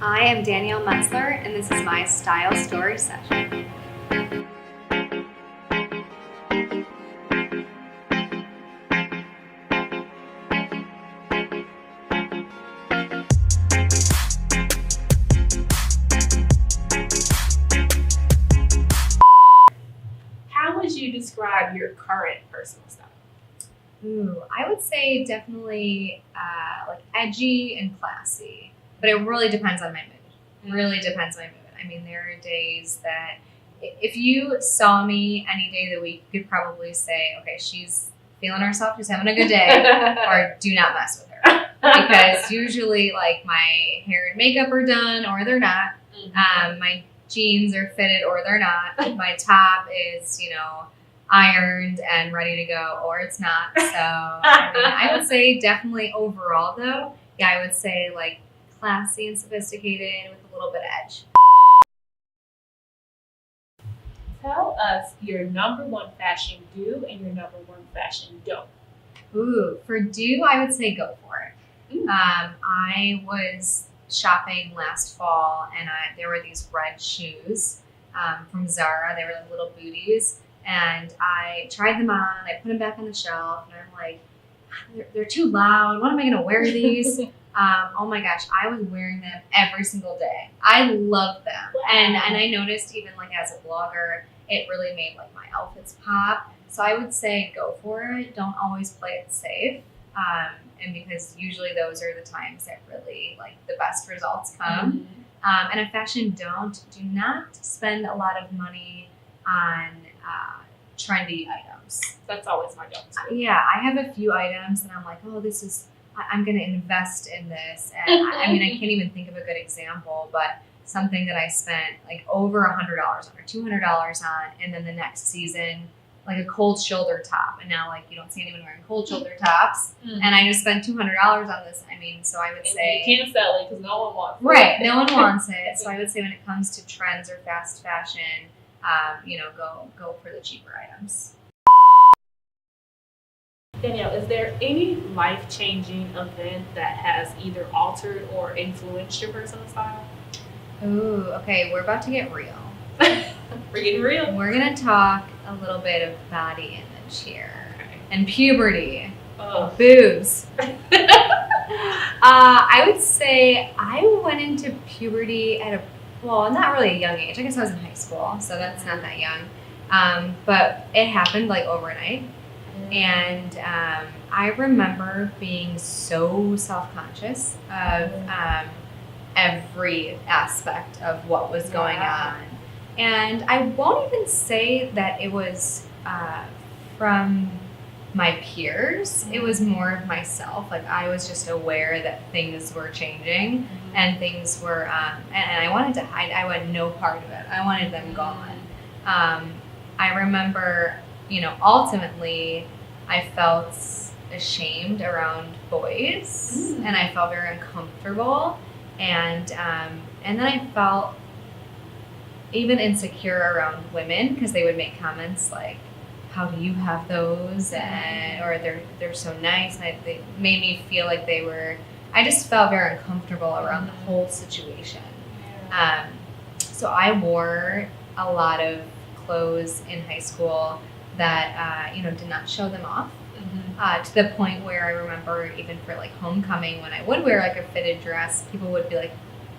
I am Danielle Metzler, and this is my Style Story Session. How would you describe your current personal style? Ooh, I would say definitely like edgy and classy, but it really depends on my mood. Really depends on my mood. I mean, there are days that if you saw me any day of the week, you could probably say, okay, she's feeling herself, she's having a good day, or do not mess with her. Because usually, like, my hair and makeup are done, or they're not. My jeans are fitted, or they're not. My top is, ironed and ready to go, or it's not. So I would say definitely overall, though, I would say like classy and sophisticated with a little bit of edge. Tell us your number one fashion do and your number one fashion don't. Ooh, for do, I would say go for it. I was shopping last fall, and there were these red shoes from Zara. They were like little booties. And I tried them on, I put them back on the shelf, and I'm like, they're too loud. When am I going to wear these? Oh my gosh, I was wearing them every single day. I love them. Wow. And I noticed even like as a blogger, it really made like my outfits pop. So I would say go for it. Don't always play it safe. And because usually those are the times that really like the best results come. And a fashion do not spend a lot of money on trendy items. That's always my go-to. Yeah, I have a few items and I'm like, oh, I'm going to invest in this. And I mean, I can't even think of a good example, but something that I spent like over $100 on or $200 on, and then the next season, like a cold shoulder top. And now like you don't see anyone wearing cold shoulder tops. And I just spent $200 on this. I mean, so I would say you can't sell it because no one wants it. Right, no one wants it. So I would say when it comes to trends or fast fashion, go for the cheaper items. Danielle, is there any life-changing event that has either altered or influenced your personal style? Ooh, okay, we're about to get real. We're getting real. We're going to talk a little bit of body image here. Okay. And puberty. Oh. Boobs. I would say I went into puberty at not really a young age. I guess I was in high school, so that's not that young. But it happened like overnight. And I remember being so self-conscious of every aspect of what was going on. And I won't even say that it was from my peers. It was more of myself. Like I was just aware that things were changing and things were, and I wanted to hide. I wanted no part of it. I wanted them gone. I remember, ultimately I felt ashamed around boys and I felt very uncomfortable. And then I felt even insecure around women because they would make comments like, how do you have those? Or they're so nice. And they made me feel like I just felt very uncomfortable around the whole situation. So I wore a lot of clothes in high school that, did not show them off. To the point where I remember even for like homecoming, when I would wear like a fitted dress, people would be like,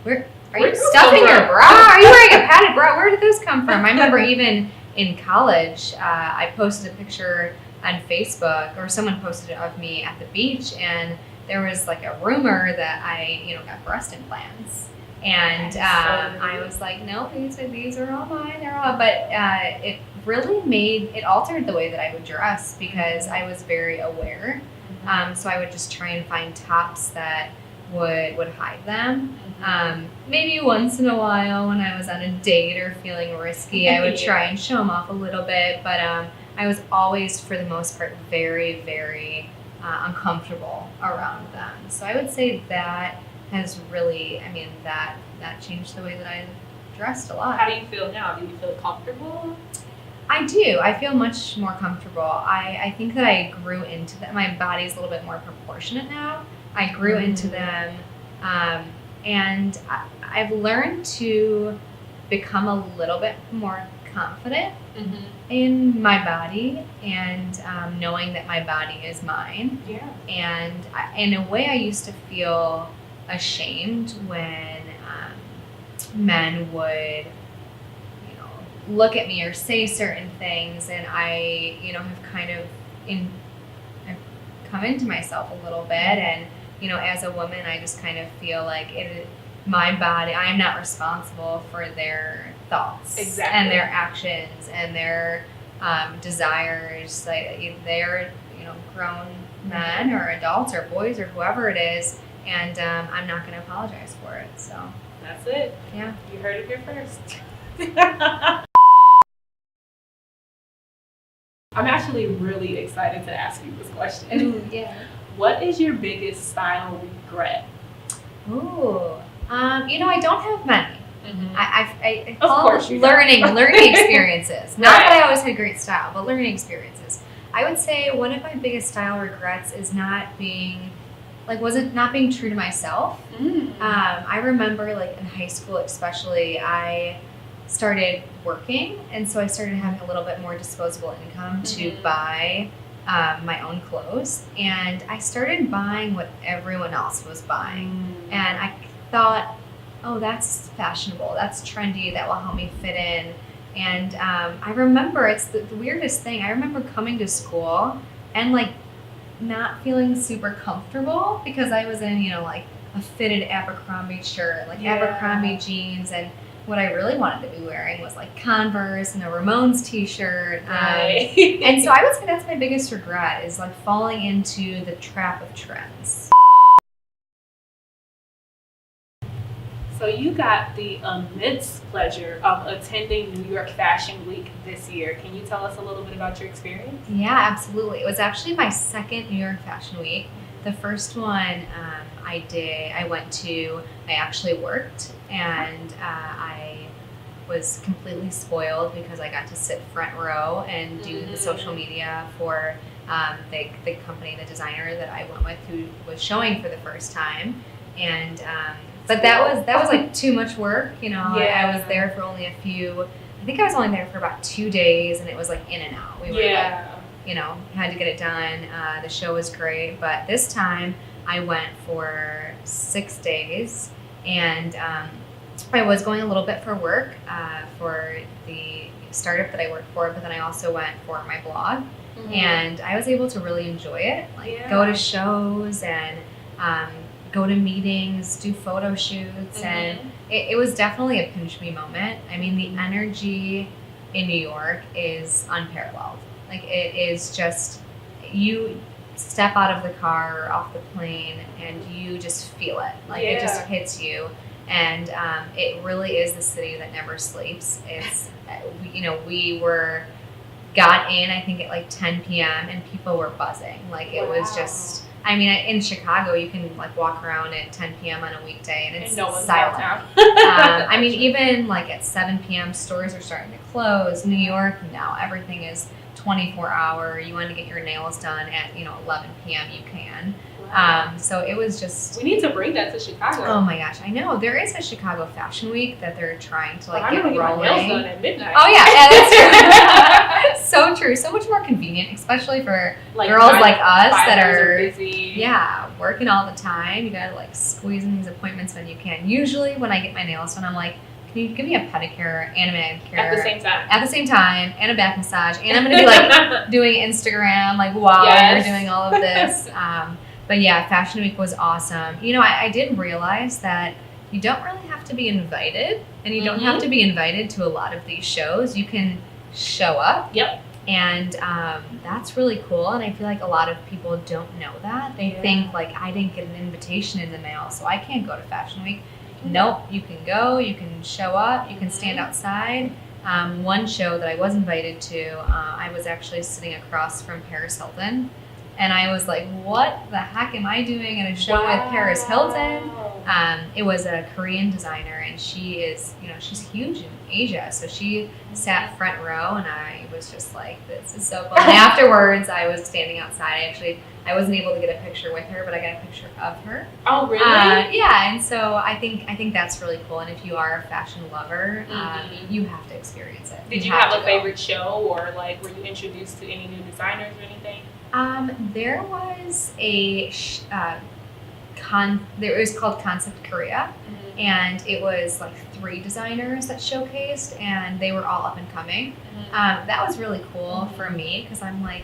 are you stuffing your bra? Are you wearing a padded bra? Where did those come from? I remember even in college, I posted a picture on Facebook, or someone posted it of me at the beach, and there was like a rumor that I, got breast implants. And I was like, no, these are all mine. They're all. But it really altered the way that I would dress because I was very aware. So I would just try and find tops that would hide them. Maybe once in a while when I was on a date or feeling risky, I would try and show them off a little bit. But I was always, for the most part, very, very uncomfortable around them. So I would say that has really, that changed the way that I dressed a lot. How do you feel now? Do you feel comfortable? I do. I feel much more comfortable. I think that I grew into that. My body's a little bit more proportionate now. I grew into them. And I've learned to become a little bit more confident in my body and knowing that my body is mine. Yeah. And in a way, I used to feel ashamed when men would, look at me or say certain things, and I, have kind of I've come into myself a little bit, and as a woman, I just kind of feel like my body, I'm not responsible for their thoughts and their actions and their desires. Like they're grown men or adults or boys or whoever it is, and I'm not going to apologize for it. So that's it. Yeah, you heard it here first. I'm actually really excited to ask you this question. Ooh, yeah. What is your biggest style regret? Ooh, I don't have many. I of call course it learning experiences. Not that I always had great style, but learning experiences. I would say one of my biggest style regrets is not being true to myself. I remember in high school especially, I started working, and so I started having a little bit more disposable income to buy my own clothes, and I started buying what everyone else was buying, and I thought, oh, that's fashionable, that's trendy, that will help me fit in. And I remember, it's the weirdest thing, I remember coming to school and not feeling super comfortable because I was in a fitted Abercrombie shirt, Abercrombie jeans, and what I really wanted to be wearing was Converse and a Ramones t-shirt. And so I would say that's my biggest regret, is falling into the trap of trends. So you got the immense pleasure of attending New York Fashion Week this year. Can you tell us a little bit about your experience? Yeah, absolutely. It was actually my second New York Fashion Week. The first one I actually worked, and I was completely spoiled because I got to sit front row and do the social media for the company, the designer that I went with, who was showing for the first time. And but that was too much work, I was there for only I think I was only there for about 2 days, and it was in and out. We were had to get it done. The show was great, but this time I went for 6 days, and I was going a little bit for work for the startup that I worked for, but then I also went for my blog, and I was able to really enjoy it, go to shows and go to meetings, do photo shoots, and it was definitely a pinch me moment. I mean, the energy in New York is unparalleled. It is just, you step out of the car or off the plane and you just feel it. It just hits you. And it really is the city that never sleeps. It's, we got in, I think, at 10 p.m. and people were buzzing. It was just, in Chicago, you can walk around at 10 p.m. on a weekday and it's no one's silent. Even at 7 p.m. stores are starting to close. New York, no, everything is 24 hour. You want to get your nails done at 11 p.m. you can. So it was just, we need to bring that to Chicago. Oh my gosh, I know there is a Chicago Fashion Week that they're trying to get rolling. I'm gonna get my nails done at midnight. Oh yeah, that's true. So true, so much more convenient, especially for girls like us that are busy. Yeah, working all the time. You gotta squeeze in these appointments when you can. Usually when I get my nails done, I'm like, can you give me a pedicure and a manicure at the same time, and a back massage, and I'm gonna be doing Instagram while you're doing all of this. But yeah, Fashion Week was awesome. I did realize that you don't really have to be invited, and you don't have to be invited to a lot of these shows. You can show up. Yep. And that's really cool. And I feel like a lot of people don't know that. They think I didn't get an invitation in the mail, so I can't go to Fashion Week. Nope, you can go, you can show up, you can stand outside. One show that I was invited to, I was actually sitting across from Paris Hilton. And I was like, what the heck am I doing at a show with Paris Hilton? It was a Korean designer, and she is, she's huge in Asia. So she sat front row, and I was just like, this is so cool. And afterwards, I was standing outside. I wasn't able to get a picture with her, but I got a picture of her. Oh, really? Yeah, and so I think that's really cool. And if you are a fashion lover, you have to experience it. Did you have a favorite show, or like were you introduced to any new designers or anything? There was it was called Concept Korea, and it was like 3 designers that showcased, and they were all up and coming. That was really cool for me, because I'm like,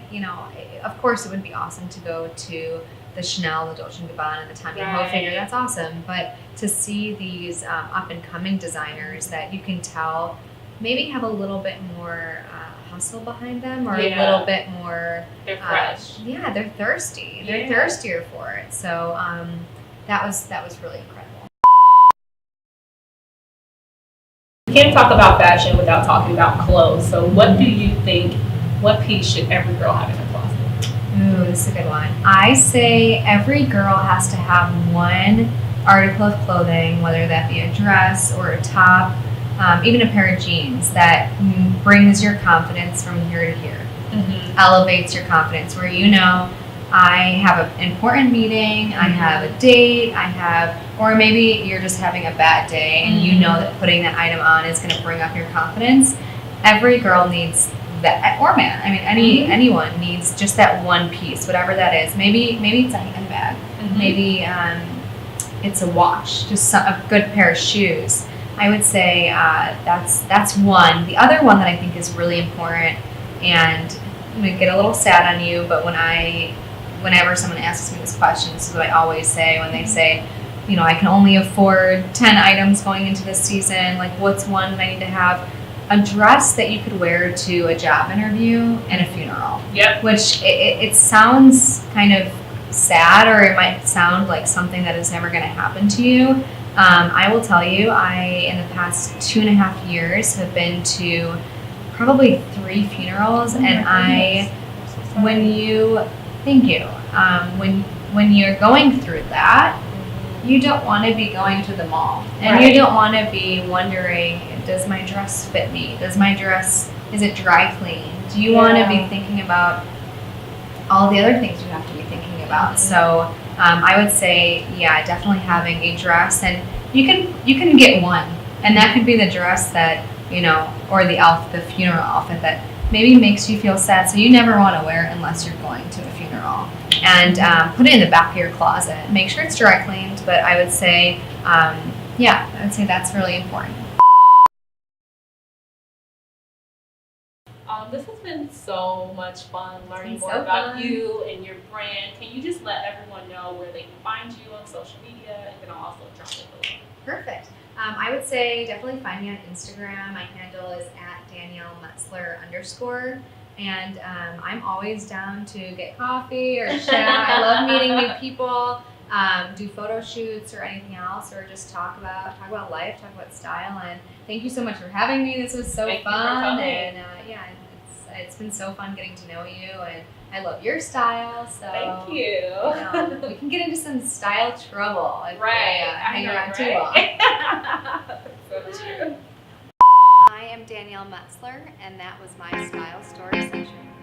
of course it would be awesome to go to the Chanel, the Dolce & Gabbana, and the Tommy Hilfiger. That's awesome, but to see these up and coming designers that you can tell maybe have a little bit more hustle behind them, or a little bit more. They're fresh. Yeah, they're thirsty. They're thirstier for it. So that was really incredible. You can't talk about fashion without talking about clothes. So what do you think? What piece should every girl have in her closet? Ooh, this is a good one. I say every girl has to have one article of clothing, whether that be a dress or a top, even a pair of jeans, that brings your confidence from here to here. Elevates your confidence, where I have an important meeting, I have a date, or maybe you're just having a bad day, and you know that putting that item on is going to bring up your confidence. Every girl needs that, or man. I mean, anyone needs just that one piece, whatever that is. Maybe it's a handbag. Maybe it's a watch, just a good pair of shoes. I would say that's one. The other one that I think is really important, and I'm going to get a little sad on you, but whenever someone asks me this question, this is what I always say when they say, I can only afford 10 items going into this season. Like, what's one that I need to have? A dress that you could wear to a job interview and a funeral. Yep. Which it sounds kind of sad, or it might sound like something that is never going to happen to you. I will tell you, in the past 2.5 years, have been to probably 3 funerals, and when you're going through that, you don't want to be going to the mall, and you don't want to be wondering, does my dress fit me? Is it dry clean? Do you want to be thinking about all the other things you have to be thinking about? So I would say, definitely having a dress, and you can get one, and that could be the dress that, or the funeral outfit that maybe makes you feel sad, so you never want to wear it unless you're going to a funeral. And put it in the back of your closet. Make sure it's dry cleaned, but I would say, that's really important. This has been so much fun learning more about you and your brand. Can you just let everyone know where they can find you on social media, and then I'll also drop it below. Perfect. I would say definitely find me on Instagram. My handle is @DanielleMetzler_. And I'm always down to get coffee or chat. I love meeting new people, do photo shoots or anything else, or just talk about life, talk about style. And thank you so much for having me. This was so fun, and it's been so fun getting to know you, and I love your style. So thank you. We can get into some style trouble if hang around too long. So true. I am Danielle Metzler, and that was my Style Story Session.